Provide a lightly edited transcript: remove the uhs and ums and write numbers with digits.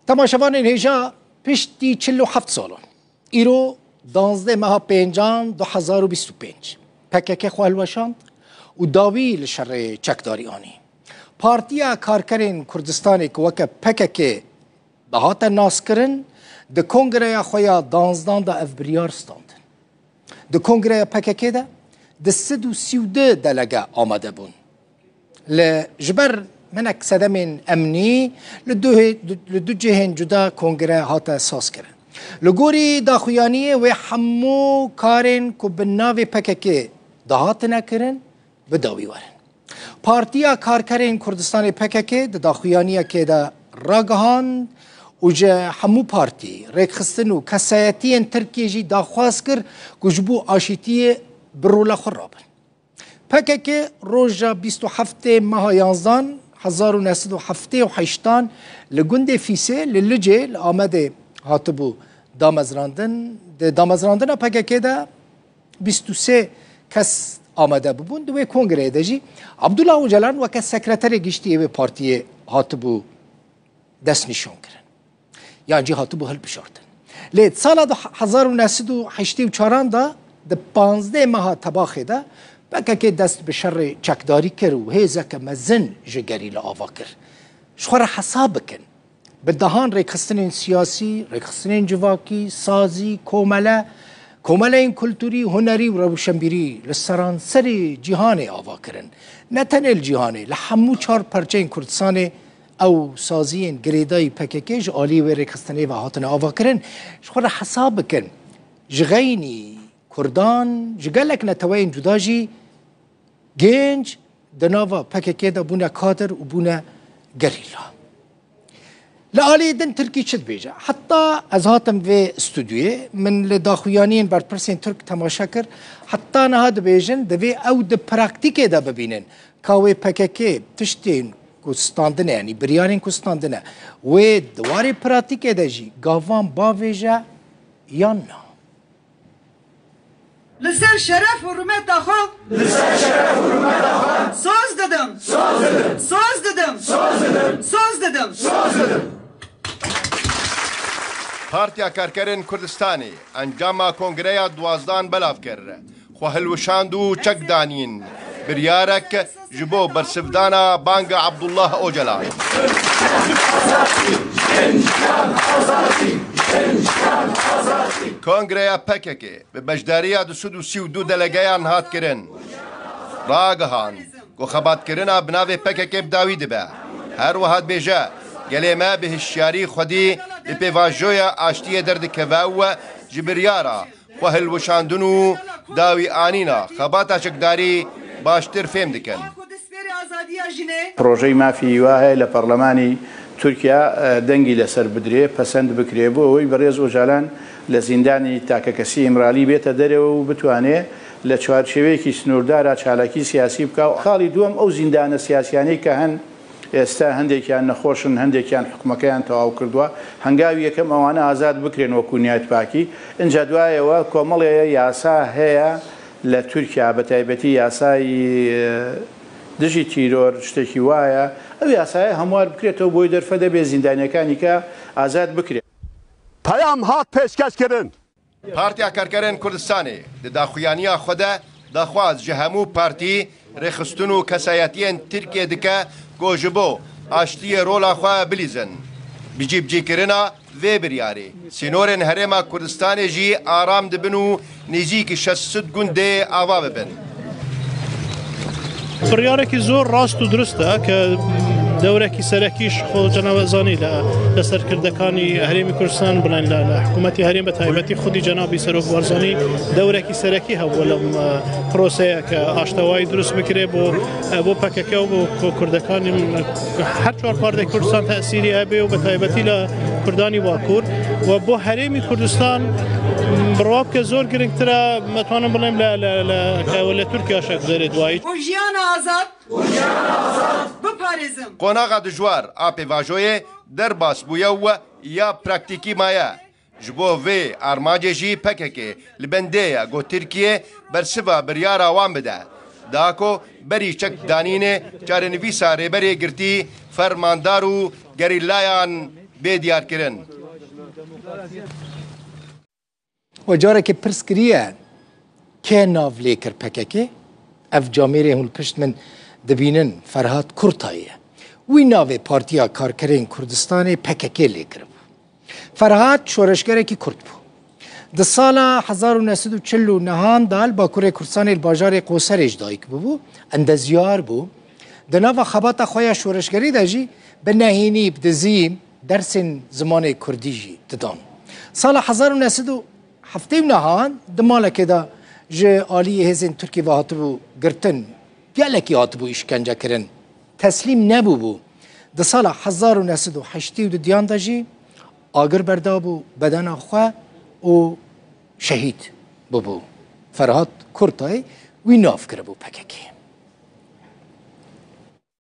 تماشاوان هیجا پشتی 47 سالان ایرو 12 ماه پنجان 2025 پکک خوالوشاند و داوی لشر چکداری آنی پارتیا کارکرین کردستانی که وکه پکک دهات ناس کرن ده کنگره خویا 12 دا اف بریار ستاندن ده کنگره پکک ده 132 دلگه آمده بون لجبر منك سدمين أمني لدو جهن جدا كونغرا هاتا اساس كرن لغوري داخويانية وحمو كارن كو بالناوي پكك دهاتنا كرن بداوي ورن پارتيا كاركرين كردستان پكك داخويانية كده راگهان وجا حمو پارتي ريخستنو كسايتين تركي جي داخواز كر كجبو آشيتية برولا خرابن پکک روژا 27 ماه 11 1978 لگند فیسه للجه لآمده هاتبو دامزراندن پکک ده 23 کس آمده ببون دوی کنگره ده جی عبدالله اوجلان وکه سکرتر گشتی و پارتی هاتبو دست نشون کرن یعنی جی هاتبو هل بشارتن لید سال 1984 ده 15 ماه تباخه ده پکک دست به شر چکداری کرد و هیزه که مزن جگری لآوا کرد شخور حساب کن به دهان ریخستن سیاسی ریخستن جواکی سازی کومله این کلتوری هنری و روشنبیری لسران سری جهان آوا کرن نه تنه الجهانه لحمو چار پرچه این کردستان او سازی این گریدای پککش آلی و ریخستنه و هاتن آوا کرن شخور حساب کن جغینی کردان جگلک نتوین جداجی گنج دناوا پککه دا بونه کادر و بونه گریلا لآلی دن ترکی چد بیجا حتی از هاتم و استودیوی من لداخویانین بر پرسین ترک تماشا کر حتی نهاد بیجن دوی او ده پراکتیکه دا ببینن کاوی پککه تشتین کستاندنه یعنی بریارین کستاندنه و دواری پراتیکه دا جی گاوان باویجا یا نه لسر شرف و حرمت آخو ساز دادم پارتیا کارکرین کردستانی انجام کنگره 12 بلاف کرد خو هلوشاند و چک دانین بریارک جبو برسفدانا بانگ عبدالله اوجلان کنگره پککی به بجداریا 232 دلگیان هات کرن راگهان گو خبات کرنا بناوی پککی بداوی دبه هر وهات بیجا گلی ما به هشیاری خودی لپیواجوی آشتی درد کواو جبریارا و هلوشاندنو داوی آنینا خباتا چکداری باشتر فهم دکن پروژه مافی واه لپارلمانی تورکیا دنگی لسر بدری پسند بکری بو اوی بریز اوجالان لزیندانی تاککسی امرالی بیت داره و بتوانه لچوارچوی کی سنوردارا چالاکی سیاسی بکاو خالی دوم او زیندان سیاسیانی که هن استا هندێکیان نەخۆشن هەندێکیان حکومەکەیان تەواو کردووە هەنگاوی یەکەم ئەوانە ئازاد بکرێن وەکو نیایت پاکی اینجا دوایەوە کۆمەڵێ یاسا هەیە لە تورکیا بە تایبەتی یاسای دژی تیرۆر شتێکی وایە ئەو یاسایە هەموار بکرێتەوە بۆی دەرفەدە بێ زیندانیەکانی کە ئازاد بکرێت پەیام هات پێشکەشکردن پارتیا کارکرین کردستانی داخویانیا خۆدا داخواز ji hemû partî rêxistin û kesayetiyên Tirkiye dike ku ji bo aştiyê rola xwe bilîzin. Bicîbcîkirina vê biryarê sînorên Herêma Kurdistanê jî aram dibin û nêzîkî 600 gundê ava bibin. Biryarekî zor rast û durist e ke dewrekî serekîş xwe cenabezanî li serkirdekani Herêmê Kurdistan birin li hikûmetê Herêm bi taybetî xwedî Cenabî Serok Barzanî dewrekî serekî hebû li proseyeke aştewayî durist bikire bo PKK û bo kurdekanî her çar partiyê Kurdistan tesîrî hebe û bi taybetî li Kurdanî Bakur we bo Herêmê Kurdistan bi rewabke zor girîngtir e metwanim bilim li Tirkiye şekderê duayî Qonağa dijwar a pêvajoyê derbas bûye û ya praktîkî maye ji bo vê armacê jî PKK li bendêya got Tirkiye bersiva biryara wan bide. Dako berî çek danînê carenivîsa rêberê girtî fermandar û gerîlayan بێ دیارکردن. و جارێکی پرس کریە کێ ناو لێ کرد پەکەکێ ئەف جامێرێ هەولپشت من دەبینن فەرهاد کورتاییە وی ناوێ پارتیا کارکرên کوردستانê پەکەکێ لێ کرد. فەرهاد شۆرشگەرێکی کورد بوو. Di sala 1949 dal Bakurê Kurdistanê li bajarê Qoserê ji dayîk bûbû, endezyar bû. Di nava xebata xwe ya şoreşgerî de jî bi nehînî, bi dizî dersên zimanê Kurdî jî didan. Sala 1979 di malekê de ji aliyê hêzên Tirkî ve hatibû girtin, gelekî hatibû îşkencekirin, teslîm nebûbû. Di sala 1982 diyan de jî agir berdabû bedena xwe û şehîd bibû. Ferhat Kurtay wî nav kiribû PKK.